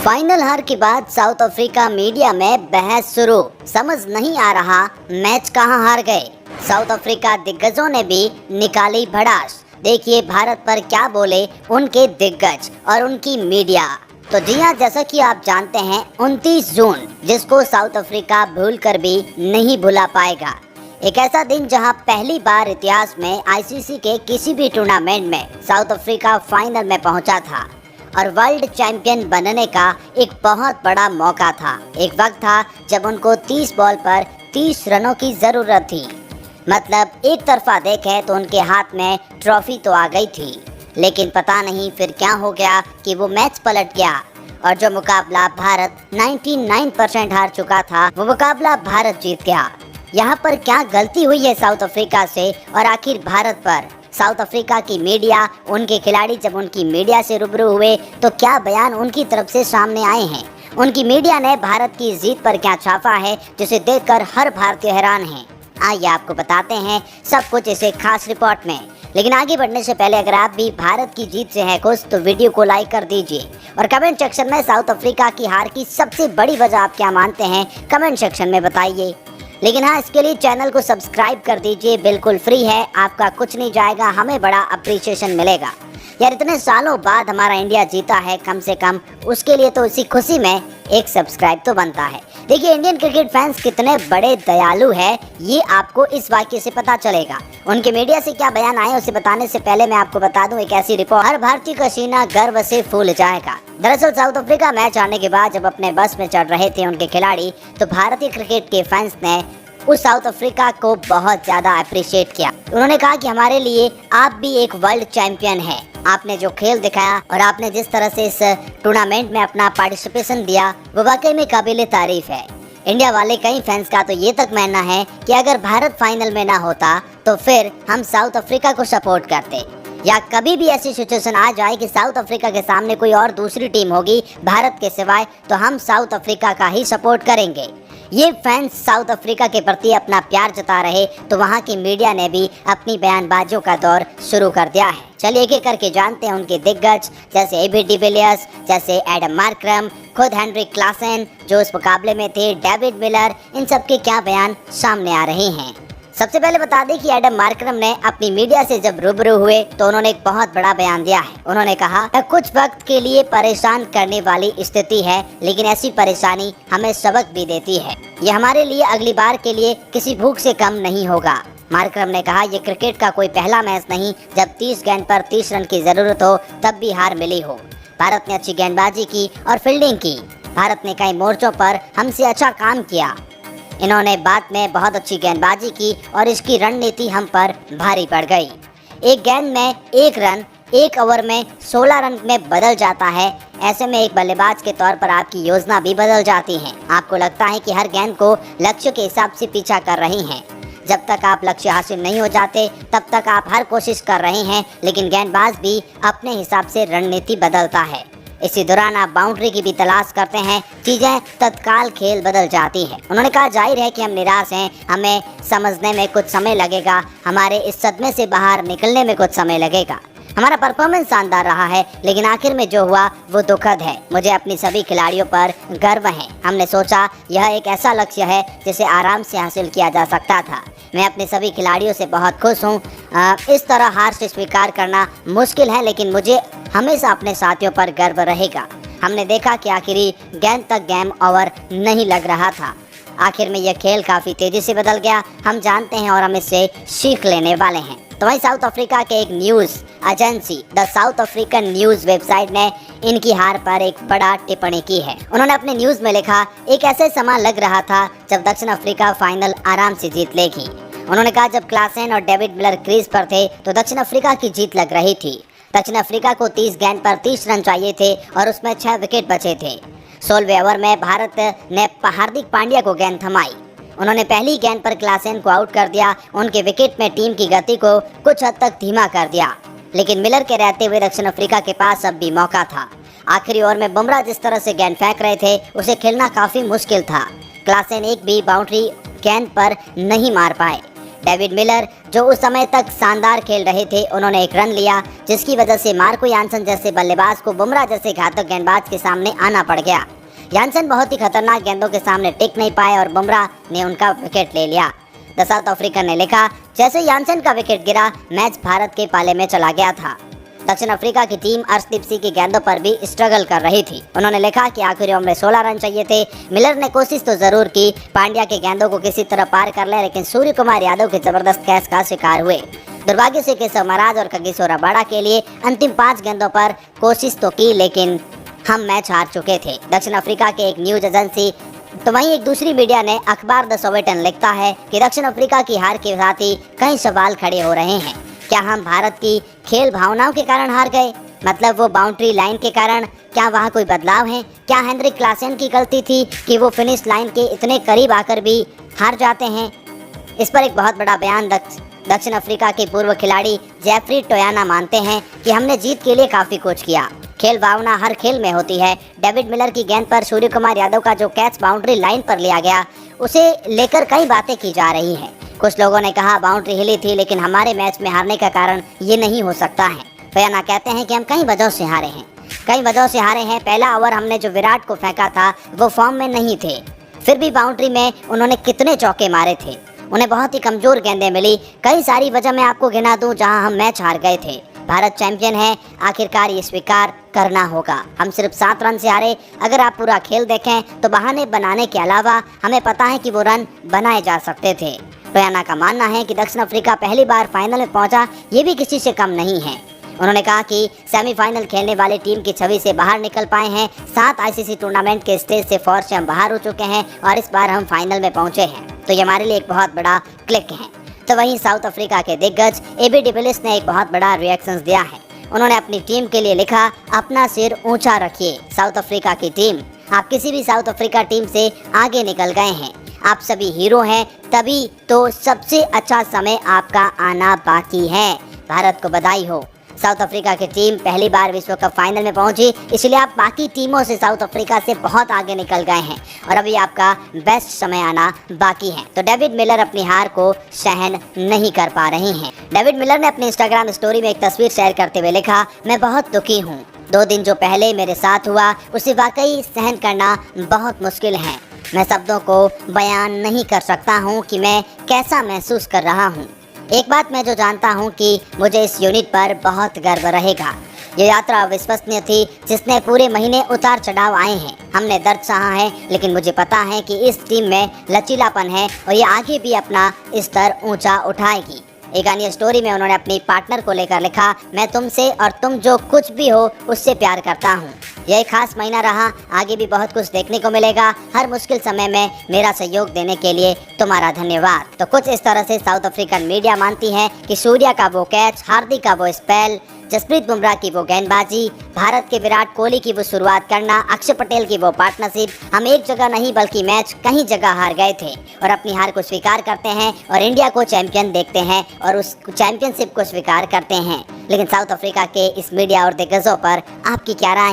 Final हार के बाद साउथ अफ्रीका मीडिया में बहस शुरू। समझ नहीं आ रहा मैच कहां हार गए। साउथ अफ्रीका दिग्गजों ने भी निकाली भड़ास। देखिए भारत पर क्या बोले उनके दिग्गज और उनकी मीडिया। तो जी हाँ, जैसा कि आप जानते हैं 29 जून जिसको साउथ अफ्रीका भूल कर भी नहीं भुला पाएगा। एक ऐसा दिन जहां पहली बार इतिहास में आईसीसी के किसी भी टूर्नामेंट में साउथ अफ्रीका फाइनल में पहुंचा था और वर्ल्ड चैंपियन बनने का एक बहुत बड़ा मौका था। एक वक्त था जब उनको 30 बॉल पर 30 रनों की ज़रूरत थी। मतलब एक तरफा देखें तो उनके हाथ में ट्रॉफी तो आ गई थी, लेकिन पता नहीं फिर क्या हो गया कि वो मैच पलट गया और जो मुकाबला भारत 99% हार चुका था वो मुकाबला भारत जीत गया। यहाँ पर क्या गलती हुई है साउथ अफ्रीका से और आखिर भारत पर? साउथ अफ्रीका की मीडिया, उनके खिलाड़ी जब उनकी मीडिया से रूबरू हुए तो क्या बयान उनकी तरफ से सामने आए हैं? उनकी मीडिया ने भारत की जीत पर क्या छापा है जिसे देखकर हर भारतीय हैरान है। आइए आपको बताते हैं सब कुछ इसे खास रिपोर्ट में। लेकिन आगे बढ़ने से पहले अगर आप भी भारत की जीत से हैं खुश तो वीडियो को लाइक कर दीजिए और कमेंट सेक्शन में साउथ अफ्रीका की हार की सबसे बड़ी वजह आप क्या मानते हैं कमेंट सेक्शन में बताइए। लेकिन हाँ, इसके लिए चैनल को सब्सक्राइब कर दीजिए, बिल्कुल फ्री है, आपका कुछ नहीं जाएगा, हमें बड़ा अप्रिसिएशन मिलेगा। यार इतने सालों बाद हमारा इंडिया जीता है, कम से कम उसके लिए तो इसी खुशी में एक सब्सक्राइब तो बनता है। देखिए इंडियन क्रिकेट फैंस कितने बड़े दयालु है ये आपको इस वाक्य से पता चलेगा। उनके मीडिया से क्या बयान आए उसे बताने से पहले मैं आपको बता दूं एक ऐसी रिपोर्ट हर भारतीय का सीना गर्व से फूल जाएगा। दरअसल साउथ अफ्रीका मैच आने के बाद जब अपने बस में चढ़ रहे थे उनके खिलाड़ी तो भारतीय क्रिकेट के फैंस ने उस साउथ अफ्रीका को बहुत ज़्यादा अप्रिशिएट किया। उन्होंने कहा कि हमारे लिए आप भी एक वर्ल्ड चैंपियन है, आपने जो खेल दिखाया और आपने जिस तरह से इस टूर्नामेंट में अपना पार्टिसिपेशन दिया वो वाकई में काबिल तारीफ है। इंडिया वाले कई फैंस का तो ये तक मानना है कि अगर भारत फाइनल में ना होता तो फिर हम साउथ अफ्रीका को सपोर्ट करते, या कभी भी ऐसी सिचुएशन आ जाए कि साउथ अफ्रीका के सामने कोई और दूसरी टीम होगी भारत के सिवाय तो हम साउथ अफ्रीका का ही सपोर्ट करेंगे। ये फैंस साउथ अफ्रीका के प्रति अपना प्यार जता रहे तो वहाँ की मीडिया ने भी अपनी बयानबाजियों का दौर शुरू कर दिया है। चलिए एक एक करके जानते हैं उनके दिग्गज जैसे एबी डिविलियर्स, जैसे एडम मार्करम, खुद हेनरिक क्लासन जो इस मुकाबले में थे, डेविड मिलर, इन सब के क्या बयान सामने आ रहे हैं। सबसे पहले बता दें कि एडम मार्करम ने अपनी मीडिया से जब रूबरू हुए तो उन्होंने एक बहुत बड़ा बयान दिया है। उन्होंने कहा कुछ वक्त के लिए परेशान करने वाली स्थिति है, लेकिन ऐसी परेशानी हमें सबक भी देती है। ये हमारे लिए अगली बार के लिए किसी भूख से कम नहीं होगा। मार्करम ने कहा ये क्रिकेट का कोई पहला मैच नहीं जब 30 गेंद पर 30 रन की जरूरत हो तब भी हार मिली हो। भारत ने अच्छी गेंदबाजी की और फील्डिंग की। भारत ने कई मोर्चों पर हमसे अच्छा काम किया। इन्होंने बाद में बहुत अच्छी गेंदबाजी की और इसकी रणनीति हम पर भारी पड़ गई। एक गेंद में एक रन एक ओवर में 16 रन में बदल जाता है। ऐसे में एक बल्लेबाज के तौर पर आपकी योजना भी बदल जाती है। आपको लगता है कि हर गेंद को लक्ष्य के हिसाब से पीछा कर रही हैं। जब तक आप लक्ष्य हासिल नहीं हो जाते तब तक आप हर कोशिश कर रहे हैं, लेकिन गेंदबाज भी अपने हिसाब से रणनीति बदलता है। इसी दौरान आप बाउंड्री की भी तलाश करते हैं, चीज़ें तत्काल खेल बदल जाती है। उन्होंने कहा जाहिर है कि हम निराश हैं, हमें समझने में कुछ समय लगेगा, हमारे इस सदमे से बाहर निकलने में कुछ समय लगेगा। हमारा परफॉर्मेंस शानदार रहा है, लेकिन आखिर में जो हुआ वो दुखद है। मुझे अपनी सभी खिलाड़ियों पर गर्व है। हमने सोचा यह एक ऐसा लक्ष्य है जिसे आराम से हासिल किया जा सकता था। मैं अपने सभी खिलाड़ियों से बहुत खुश हूँ। इस तरह हार से स्वीकार करना मुश्किल है, लेकिन मुझे हमेशा अपने साथियों पर गर्व रहेगा। हमने देखा कि आखिरी गेंद तक गेम ओवर नहीं लग रहा था। आखिर में यह खेल काफ़ी तेज़ी से बदल गया। हम जानते हैं और हम इससे सीख लेने वाले हैं। तो वहीं साउथ अफ्रीका के एक news agency the south African news website ने इनकी हार पर एक बड़ा टिप्पणी की है। उन्होंने अपने न्यूज़ में लिखा एक ऐसे समय लग रहा था जब दक्षिण अफ्रीका फाइनल आराम से जीत लेगी। उन्होंने कहा जब क्लासन और डेविड मिलर क्रीज पर थे तो दक्षिण अफ्रीका की जीत लग रही थी। दक्षिण अफ्रीका को 30 गेंद पर 30 रन चाहिए थे और उसमें 6 विकेट बचे थे। 16वें ओवर में भारत ने हार्दिक पांड्या को गेंद थमाई। उन्होंने पहली गेंद पर क्लासन को आउट कर दिया। उनके विकेट में टीम की गति को कुछ हद तक धीमा कर दिया, लेकिन मिलर के रहते हुए दक्षिण अफ्रीका के पास अब भी मौका था। आखिरी ओवर में बुमराह जिस तरह से गेंद फेंक रहे थे उसे खेलना काफ़ी मुश्किल था। क्लासन एक भी बाउंड्री गेंद पर नहीं मार पाए। डेविड मिलर जो उस समय तक शानदार खेल रहे थे, उन्होंने एक रन लिया जिसकी वजह से मार्को यानसन जैसे बल्लेबाज को बुमराह जैसे घातक गेंदबाज के सामने आना पड़ गया। यानसन बहुत ही खतरनाक गेंदों के सामने टिक नहीं पाए और बुमराह ने उनका विकेट ले लिया। द साउथ अफ्रीकन ने लिखा, जैसे यानसन का विकेट गिरा मैच भारत के पाले में चला गया था। दक्षिण अफ्रीका की टीम अर्शदीप सिंह की गेंदों पर भी स्ट्रगल कर रही थी। उन्होंने लिखा कि आखिरी ओवर में 16 रन चाहिए थे। मिलर ने कोशिश तो जरूर की, पांड्या के गेंदों को किसी तरह पार कर ले, लेकिन सूर्य कुमार यादव के जबरदस्त कैच का शिकार हुए। दुर्भाग्य से केशव महाराज और कगिसो रबाडा के लिए अंतिम 5 गेंदों पर कोशिश तो की, लेकिन हम मैच हार चुके थे। दक्षिण अफ्रीका के एक न्यूज एजेंसी तो वहीं एक दूसरी मीडिया ने अखबार द सोवेटन लिखता है कि दक्षिण अफ्रीका की हार के साथ ही कई सवाल खड़े हो रहे हैं। क्या हम भारत की खेल भावनाओं के कारण हार गए, मतलब वो बाउंड्री लाइन के कारण? क्या वहाँ कोई बदलाव है? क्या हेनरिक क्लासेन की गलती थी कि वो फिनिश लाइन के इतने करीब आकर भी हार जाते हैं? इस पर एक बहुत बड़ा बयान दक्षिण अफ्रीका के पूर्व खिलाड़ी जेफरी टोयाना मानते हैं कि हमने जीत के लिए काफ़ी कुछ किया। खेल भावना हर खेल में होती है। डेविड मिलर की गेंद पर सूर्य कुमार यादव का जो कैच बाउंड्री लाइन पर लिया गया, उसे लेकर कई बातें की जा रही हैं। कुछ लोगों ने कहा बाउंड्री हिली थी, लेकिन हमारे मैच में हारने का कारण ये नहीं हो सकता है। टोयाना कहते हैं कि हम कई वजहों से हारे हैं। पहला ओवर हमने जो विराट को फेंका था वो फॉर्म में नहीं थे, फिर भी बाउंड्री में उन्होंने कितने चौके मारे थे। उन्हें बहुत ही कमजोर गेंदें मिली। कई सारी वजह मैं आपको गिना दूं जहां हम मैच हार गए थे। भारत चैंपियन है, आखिरकार ये स्वीकार करना होगा। हम सिर्फ 7 रन से हारे। अगर आप पूरा खेल देखें तो बहाने बनाने के अलावा हमें पता है कि वो रन बनाए जा सकते थे। टोयाना का मानना है कि दक्षिण अफ्रीका पहली बार फाइनल में पहुंचा, ये भी किसी से कम नहीं है। उन्होंने कहा कि सेमीफाइनल खेलने वाली टीम की छवि से बाहर निकल पाए हैं। 7 आईसीसी टूर्नामेंट के स्टेज से फौज से हम बाहर हो चुके हैं और इस बार हम फाइनल में पहुंचे हैं, तो ये हमारे लिए एक बहुत बड़ा क्लिक है। तो वहीं साउथ अफ्रीका के दिग्गज एबी डिविलियर्स ने एक बहुत बड़ा रिएक्शन दिया है। उन्होंने अपनी टीम के लिए लिखा, अपना सिर ऊंचा रखिए। साउथ अफ्रीका की टीम, आप किसी भी साउथ अफ्रीका टीम से आगे निकल गए हैं। आप सभी हीरो हैं, तभी तो सबसे अच्छा समय आपका आना बाकी है। भारत को बधाई हो। साउथ अफ्रीका की टीम पहली बार विश्व कप फाइनल में पहुंची, इसलिए आप बाकी टीमों से साउथ अफ्रीका से बहुत आगे निकल गए हैं और अभी आपका बेस्ट समय आना बाकी है। तो डेविड मिलर अपनी हार को सहन नहीं कर पा रहे हैं। डेविड मिलर ने अपनी इंस्टाग्राम स्टोरी में एक तस्वीर शेयर करते हुए लिखा, मैं बहुत दुखी हूँ। 2 दिन जो पहले मेरे साथ हुआ उसे वाकई सहन करना बहुत मुश्किल है। मैं शब्दों को बयान नहीं कर सकता हूँ कि मैं कैसा महसूस कर रहा हूँ। एक बात मैं जो जानता हूँ कि मुझे इस यूनिट पर बहुत गर्व रहेगा। ये यात्रा अविश्वसनीय थी, जिसने पूरे महीने उतार चढ़ाव आए हैं। हमने दर्द सहा है, लेकिन मुझे पता है कि इस टीम में लचीलापन है और ये आगे भी अपना स्तर ऊंचा उठाएगी। एक अन्य स्टोरी में उन्होंने अपनी पार्टनर को लेकर लिखा, मैं तुमसे और तुम जो कुछ भी हो उससे प्यार करता हूँ। यह खास महीना रहा, आगे भी बहुत कुछ देखने को मिलेगा। हर मुश्किल समय में मेरा सहयोग देने के लिए तुम्हारा धन्यवाद। तो कुछ इस तरह से साउथ अफ्रीकन मीडिया मानती है कि सूर्या का वो कैच, हार्दिक का वो स्पेल, जसप्रीत बुमराह की वो गेंदबाजी, भारत के विराट कोहली की वो शुरुआत करना, अक्षर पटेल की वो पार्टनरशिप, हम एक जगह नहीं बल्कि मैच कहीं जगह हार गए थे और अपनी हार को स्वीकार करते हैं और इंडिया को चैंपियन देखते हैं और उस चैंपियनशिप को स्वीकार करते हैं। लेकिन साउथ अफ्रीका के इस मीडिया और दिग्गजों पर आपकी क्या राय है?